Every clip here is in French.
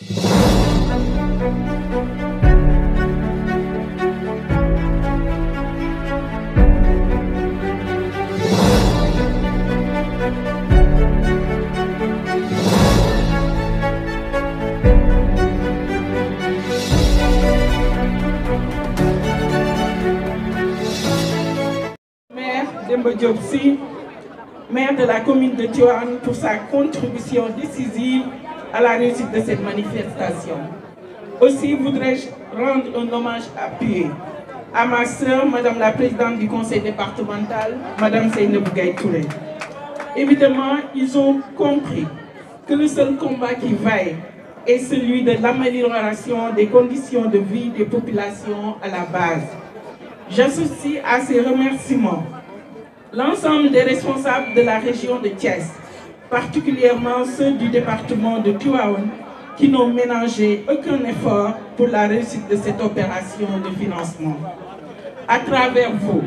Demba Diop Sy, maire de la commune de Tivaouane, pour sa contribution décisive à la réussite de cette manifestation. Aussi voudrais-je rendre un hommage appuyé à ma sœur, Madame la Présidente du Conseil départemental, Madame Seynabou Gaye Touré. Évidemment, ils ont compris que le seul combat qui vaille est celui de l'amélioration des conditions de vie des populations à la base. J'associe à ces remerciements l'ensemble des responsables de la région de Thiès, particulièrement ceux du département de Tivaouane, qui n'ont ménagé aucun effort pour la réussite de cette opération de financement. À travers vous,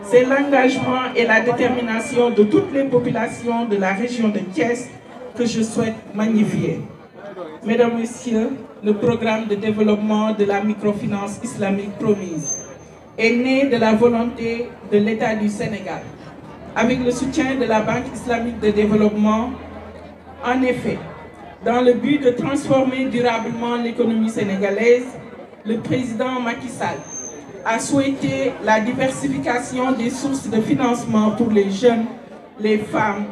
c'est l'engagement et la détermination de toutes les populations de la région de Thiès que je souhaite magnifier. Mesdames, Messieurs, le programme de développement de la microfinance islamique promise est né de la volonté de l'État du Sénégal, avec le soutien de la Banque islamique de développement. En effet, dans le but de transformer durablement l'économie sénégalaise, le président Macky Sall a souhaité la diversification des sources de financement pour les jeunes, les femmes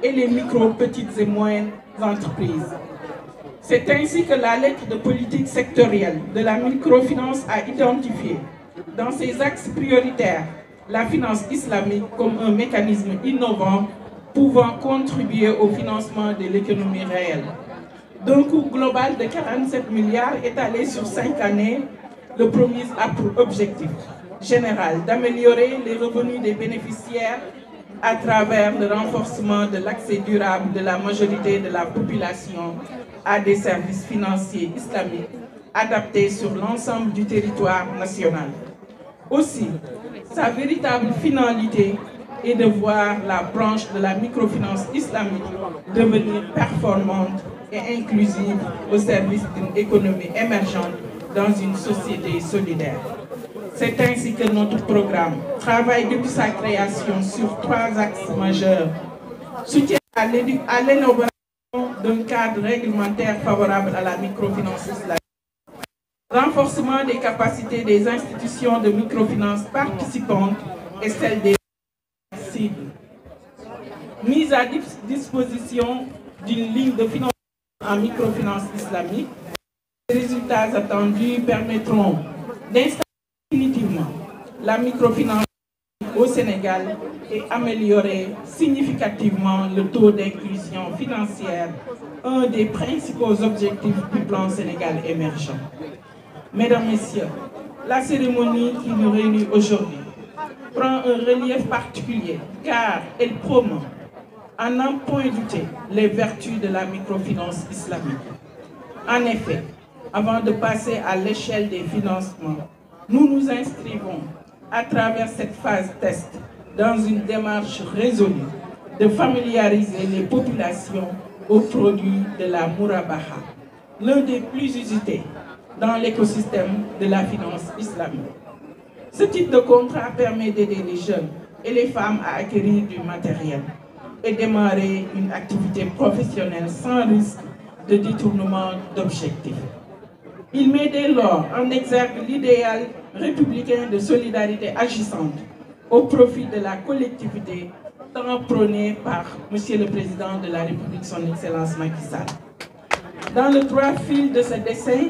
et les micro, petites et moyennes entreprises. C'est ainsi que la lettre de politique sectorielle de la microfinance a identifié dans ses axes prioritaires la finance islamique comme un mécanisme innovant pouvant contribuer au financement de l'économie réelle. D'un coût global de 47 milliards étalé sur 5 années, le promise a pour objectif général d'améliorer les revenus des bénéficiaires à travers le renforcement de l'accès durable de la majorité de la population à des services financiers islamiques adaptés sur l'ensemble du territoire national. Aussi, sa véritable finalité est de voir la branche de la microfinance islamique devenir performante et inclusive au service d'une économie émergente dans une société solidaire. C'est ainsi que notre programme travaille depuis sa création sur 3 axes majeurs. Soutien à l'élaboration d'un cadre réglementaire favorable à la microfinance islamique. Renforcement des capacités des institutions de microfinance participantes et celles des cibles. Mise à disposition d'une ligne de financement en microfinance islamique. Les résultats attendus permettront d'installer définitivement la microfinance au Sénégal et améliorer significativement le taux d'inclusion financière, un des principaux objectifs du plan Sénégal émergent. Mesdames, Messieurs, la cérémonie qui nous réunit aujourd'hui prend un relief particulier car elle promeut, à n'en point douter, les vertus de la microfinance islamique. En effet, avant de passer à l'échelle des financements, nous nous inscrivons à travers cette phase test dans une démarche résolue de familiariser les populations aux produits de la Mourabaha, l'un des plus usités dans l'écosystème de la finance islamique. Ce type de contrat permet d'aider les jeunes et les femmes à acquérir du matériel et démarrer une activité professionnelle sans risque de détournement d'objectifs. Il met dès lors en exergue l'idéal républicain de solidarité agissante au profit de la collectivité tant prôné par M. le Président de la République, son Excellence Macky Sall. Dans le droit fil de ce dessein,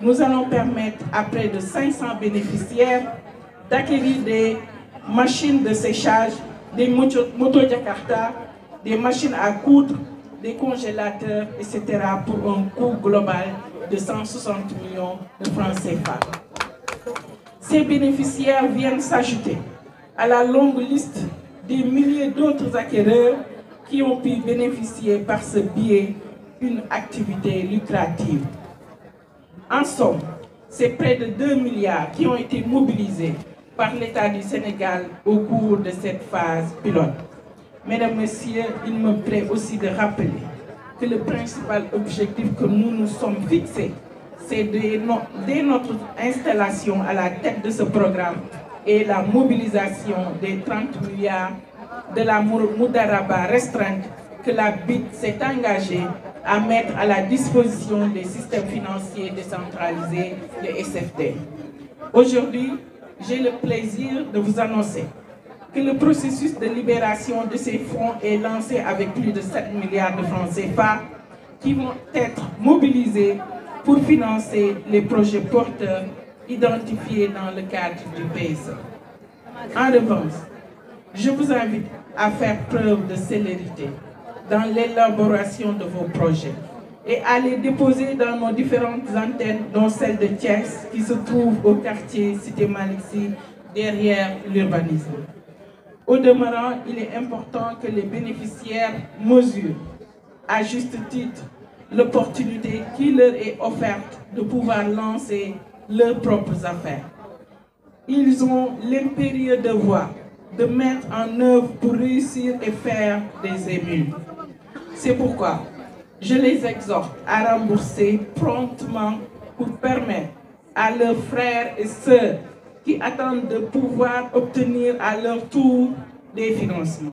nous allons permettre à près de 500 bénéficiaires d'acquérir des machines de séchage, des motos Jakarta, des machines à coudre, des congélateurs, etc. pour un coût global de 160 millions de francs CFA. Ces bénéficiaires viennent s'ajouter à la longue liste des milliers d'autres acquéreurs qui ont pu bénéficier par ce biais d'une activité lucrative. En somme, c'est près de 2 milliards qui ont été mobilisés par l'État du Sénégal au cours de cette phase pilote. Mesdames, Messieurs, il me plaît aussi de rappeler que le principal objectif que nous nous sommes fixés, c'est dès notre installation à la tête de ce programme et la mobilisation des 30 milliards de la Moudaraba restreinte que la BIT s'est engagée à mettre à la disposition des systèmes financiers décentralisés, les SFD. Aujourd'hui, j'ai le plaisir de vous annoncer que le processus de libération de ces fonds est lancé avec plus de 7 milliards de francs CFA qui vont être mobilisés pour financer les projets porteurs identifiés dans le cadre du PSE. En revanche, je vous invite à faire preuve de célérité dans l'élaboration de vos projets et à les déposer dans nos différentes antennes, dont celle de Thiès, qui se trouve au quartier Cité Malick Sy, derrière l'urbanisme. Au demeurant, il est important que les bénéficiaires mesurent, à juste titre, l'opportunité qui leur est offerte de pouvoir lancer leurs propres affaires. Ils ont l'impérieux devoir de mettre en œuvre pour réussir et faire des émules. C'est pourquoi je les exhorte à rembourser promptement pour permettre à leurs frères et sœurs qui attendent de pouvoir obtenir à leur tour des financements.